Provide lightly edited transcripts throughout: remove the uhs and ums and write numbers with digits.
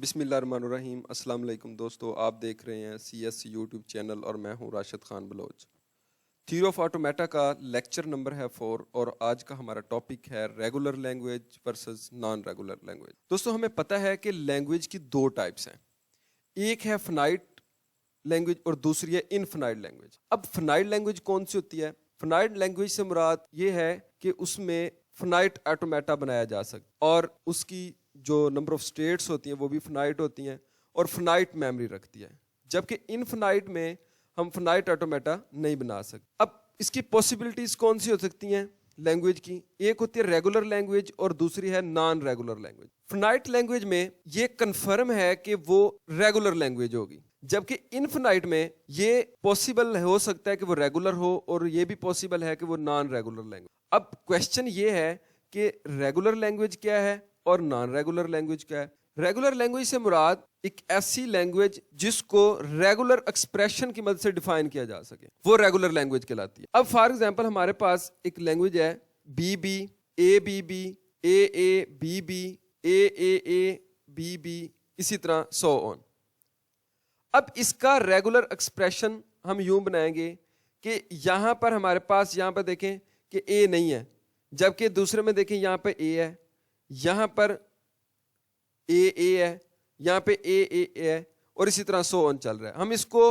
بسم اللہ الرحمن الرحیم۔ السلام علیکم دوستو، آپ دیکھ رہے ہیں سی ایس یوٹیوب چینل اور میں ہوں Rashid Khan Baloch. Theory of automata کا لیکچر نمبر ہے 4 اور آج کا ہمارا ٹاپک ہے regular language versus non regular language. دوستو ہمیں پتہ ہے کہ لینگویج کی دو ٹائپس ہیں، ایک ہے فنائٹ لینگویج اور دوسری ہے انفنائٹ لینگویج۔ اب فنائٹ لینگویج کون سی ہوتی ہے؟ فنائٹ لینگویج سے مراد یہ ہے کہ اس میں فنائٹ آٹومیٹا بنایا جا سکتا اور اس کی جو نمبر آف اسٹیٹس ہوتی ہیں وہ بھی فنائٹ ہوتی ہیں اور فنائٹ میموری رکھتی ہے، جبکہ انفنائٹ میں ہم فنائٹ آٹومیٹا نہیں بنا سکتے۔ اب اس کی پاسبلٹیز کون سی ہو سکتی ہیں لینگویج کی؟ ایک ہوتی ہے ریگولر لینگویج اور دوسری ہے نان ریگولر لینگویج۔ فنائٹ لینگویج میں یہ کنفرم ہے کہ وہ ریگولر لینگویج ہوگی، جبکہ انفنائٹ میں یہ پاسبل ہو سکتا ہے کہ وہ ریگولر ہو اور یہ بھی پاسبل ہے کہ وہ نان ریگولر لینگویج۔ اب کوشچن یہ ہے کہ ریگولر لینگویج کیا ہے اور نان ریگولر لینگویج کیا ہے؟ ریگولر لینگویج سے مراد ایک ایسی لینگویج جس کو ریگولر ایکسپریشن کی مدد سے ڈیفائن کیا جا سکے، وہ ریگولر لینگویج کہلاتی ہے۔ اب فار ایگزامپل ہمارے پاس ایک لینگویج ہے B B A B B A B B A B B, اسی طرح سو آن۔ اب اس کا ریگولر ایکسپریشن ہم یوں بنائیں گے کہ یہاں پر ہمارے پاس، یہاں پر دیکھیں کہ اے نہیں ہے، جبکہ دوسرے میں دیکھیں یہاں پہ اے ہے، یہاں پر اے ہے، یہاں پہ اے ہے، اور اسی طرح سو آن چل رہا ہے۔ ہم اس کو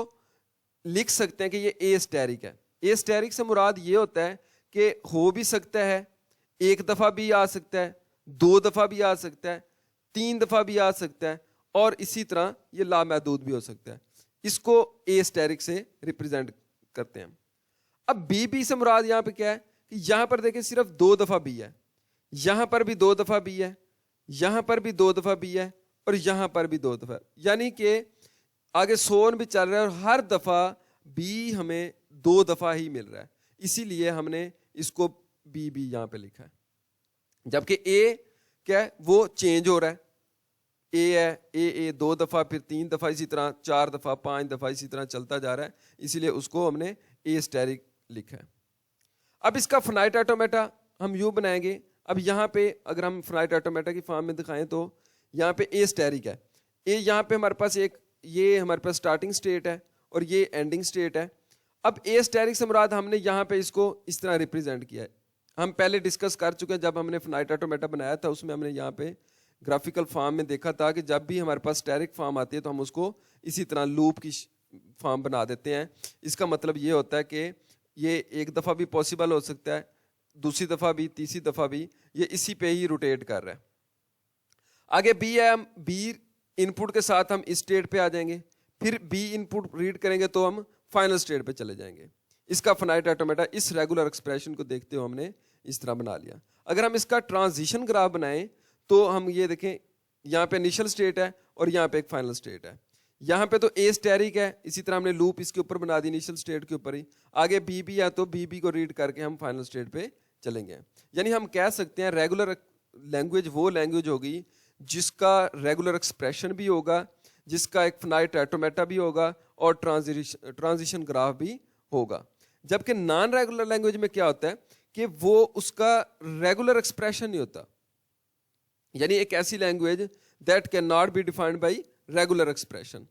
لکھ سکتے ہیں کہ یہ اے اسٹیرک ہے۔ اے اسٹیرک سے مراد یہ ہوتا ہے کہ ہو بھی سکتا ہے، ایک دفعہ بھی آ سکتا ہے، دو دفعہ بھی آ سکتا ہے، تین دفعہ بھی آ سکتا ہے، اور اسی طرح یہ لامحدود بھی ہو سکتا ہے۔ اس کو اے اسٹیرک سے ریپرزینٹ کرتے ہیں۔ اب بی بی سے مراد یہاں پہ کیا ہے کہ یہاں پر دیکھیں صرف دو دفعہ بی ہے، یہاں پر بھی دو دفعہ بی ہے، یہاں پر بھی دو دفعہ بی ہے، اور یہاں پر بھی دو دفعہ، یعنی کہ آگے سون بھی چل رہا ہے اور ہر دفعہ بی ہمیں دو دفعہ ہی مل رہا ہے، اسی لیے ہم نے اس کو بی بی یہاں پہ لکھا ہے۔ جبکہ اے کیا ہے، وہ چینج ہو رہا ہے، اے ہے، اے دو دفعہ، پھر تین دفعہ، اسی طرح چار دفعہ، پانچ دفعہ، اسی طرح چلتا جا رہا ہے، اسی لیے اس کو ہم نے اے اسٹیرک لکھا ہے۔ اب اس کا فنائٹ آٹومیٹا ہم یوں بنائیں گے۔ اب یہاں پہ اگر ہم فنائٹ آٹومیٹا کی فارم میں دکھائیں تو یہاں پہ اے اسٹیرک ہے، اے یہاں پہ ہمارے پاس ایک، یہ ہمارے پاس اسٹارٹنگ سٹیٹ ہے اور یہ اینڈنگ سٹیٹ ہے۔ اب اے اسٹیرک سے مراد ہم نے یہاں پہ اس کو اس طرح ریپرزینٹ کیا ہے۔ ہم پہلے ڈسکس کر چکے ہیں، جب ہم نے فنائٹ آٹومیٹا بنایا تھا اس میں ہم نے یہاں پہ گرافیکل فارم میں دیکھا تھا کہ جب بھی ہمارے پاس اسٹیرک فارم آتی ہے تو ہم اس کو اسی طرح لوپ کی فارم بنا دیتے ہیں۔ اس کا مطلب یہ ہوتا ہے کہ یہ ایک دفعہ بھی پاسبل ہو سکتا ہے، دوسری دفعہ بھی، تیسری دفعہ بھی، یہ اسی پہ ہی روٹیٹ کر رہا ہے۔ آگے بی ہے، ہم بی ان پٹ کے ساتھ ہم اس اسٹیٹ پہ آ جائیں گے، پھر بی ان پٹ ریڈ کریں گے تو ہم فائنل اسٹیٹ پہ چلے جائیں گے۔ اس کا فنائٹ آٹومیٹا اس ریگولر ایکسپریشن کو دیکھتے ہوئے ہم نے اس طرح بنا لیا۔ اگر ہم اس کا ٹرانزیشن گراف بنائیں تو ہم یہ دیکھیں، یہاں پہ انیشل اسٹیٹ ہے اور یہاں پہ ایک فائنل اسٹیٹ ہے، یہاں پہ تو اے اسٹیرک ہے، اسی طرح ہم نے لوپ اس کے اوپر بنا دی انیشل اسٹیٹ کے اوپر ہی۔ آگے بی بی ہے تو بی بی کو ریڈ کر کے ہم فائنل اسٹیٹ پہ چلیں گے۔ یعنی ہم کہہ سکتے ہیں ریگولر لینگویج وہ لینگویج ہوگی جس کا ریگولر ایکسپریشن بھی ہوگا، جس کا ایک فنائٹ آٹومیٹا بھی ہوگا اور ٹرانزیشن گراف بھی ہوگا۔ جبکہ نان ریگولر لینگویج میں کیا ہوتا ہے کہ وہ اس کا ریگولر ایکسپریشن نہیں ہوتا، یعنی ایک ایسی language that can not be defined by regular expression.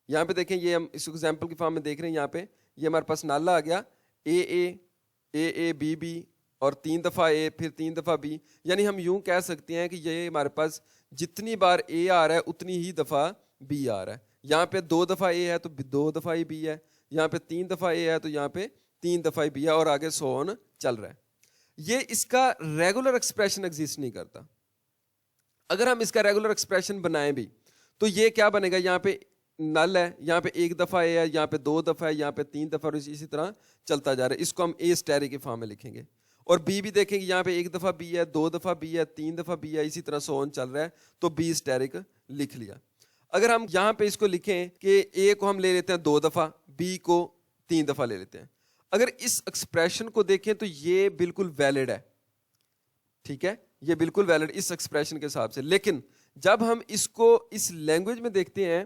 یہاں پہ دیکھیں، یہ ہم اس ایگزامپل کی فارم میں دیکھ رہے ہیں، یہاں پہ یہ ہمارے پاس نالا آ گیا، اے بی بی، اور تین دفعہ اے، پھر تین دفعہ بی، یعنی ہم یوں کہہ سکتے ہیں کہ یہ ہمارے پاس جتنی بار اے آ رہا ہے اتنی ہی دفعہ بی آ رہا ہے۔ یہاں پہ دو دفعہ اے ہے تو دو دفعہ ہی بی ہے، یہاں پہ تین دفعہ اے ہے تو یہاں پہ تین دفعہ ہی بی ہے، اور آگے سو آن چل رہا ہے۔ یہ اس کا ریگولر ایکسپریشن ایگزسٹ نہیں کرتا۔ اگر ہم اس کا ریگولر ایکسپریشن بنائیں بھی تو یہ کیا بنے گا، یہاں پہ نل ہے، یہاں پہ ایک دفعہ اے ہے، یہاں پہ دو دفعہ ہے، یہاں پہ تین دفعہ، اور اسی طرح چلتا جا رہا ہے۔ اس کو ہم اے اسٹیرک کی فارم میں لکھیں گے۔ اور بی بھی دیکھیں گے، یہاں پہ ایک دفعہ بی ہے، دو دفعہ بی ہے، تین دفعہ بی ہے، اسی طرح سو آن چل رہا ہے، تو بی اسٹیرک لکھ لیا۔ اگر ہم یہاں پہ اس کو لکھیں کہ اے کو ہم لے لیتے ہیں دو دفعہ، بی کو تین دفعہ لے لیتے ہیں، اگر اس ایکسپریشن کو دیکھیں تو یہ بالکل ویلڈ ہے، ٹھیک ہے، یہ بالکل ویلڈ اس ایکسپریشن کے حساب سے۔ لیکن جب ہم اس کو اس لینگویج میں دیکھتے ہیں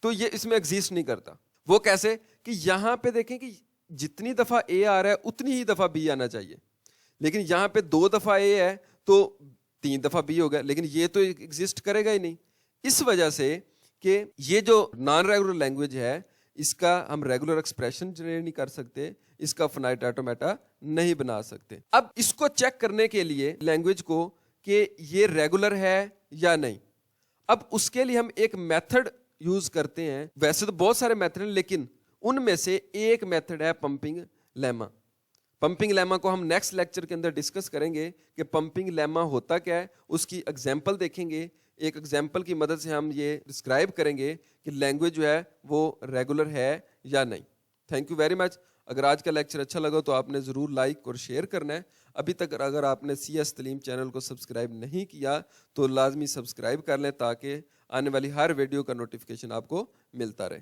تو یہ اس میں ایگزسٹ نہیں کرتا۔ وہ کیسے کہ یہاں پہ دیکھیں کہ جتنی دفعہ اے آ رہا ہے اتنی ہی دفعہ بی آنا چاہیے، لیکن یہاں پہ دو دفعہ اے ہے تو تین دفعہ بی ہوگا، لیکن یہ تو ایگزسٹ کرے گا ہی نہیں۔ اس وجہ سے کہ یہ جو نان ریگولر لینگویج ہے اس کا ہم ریگولر ایکسپریشن جنریٹ نہیں کر سکتے, اس کا فنائٹ آٹومیٹا نہیں بنا سکتے. اب اس کو چیک کرنے کے لیے لینگویج کو کہ یہ ریگولر ہے یا نہیں, اب اس کے لیے ہم ایک میتھڈ یوز کرتے ہیں. ویسے تو بہت سارے میتھڈ ہیں لیکن ان میں سے ایک میتھڈ ہے پمپنگ لیما. پمپنگ لیما کو ہم نیکسٹ لیکچر کے اندر ڈسکس کریں گے کہ پمپنگ لیما ہوتا کیا ہے, اس کی ایگزامپل دیکھیں گے. ایک ایگزامپل کی مدد سے ہم یہ ڈسکرائب کریں گے کہ لینگویج جو ہے وہ ریگولر ہے یا نہیں. Thank you very much. اگر آج کا لیکچر اچھا لگا تو آپ نے ضرور لائک اور شیئر کرنا ہے. ابھی تک اگر آپ نے سی ایس تعلیم چینل کو سبسکرائب نہیں کیا تو لازمی سبسکرائب کر لیں تاکہ آنے والی ہر ویڈیو کا نوٹیفیکیشن آپ کو ملتا رہے.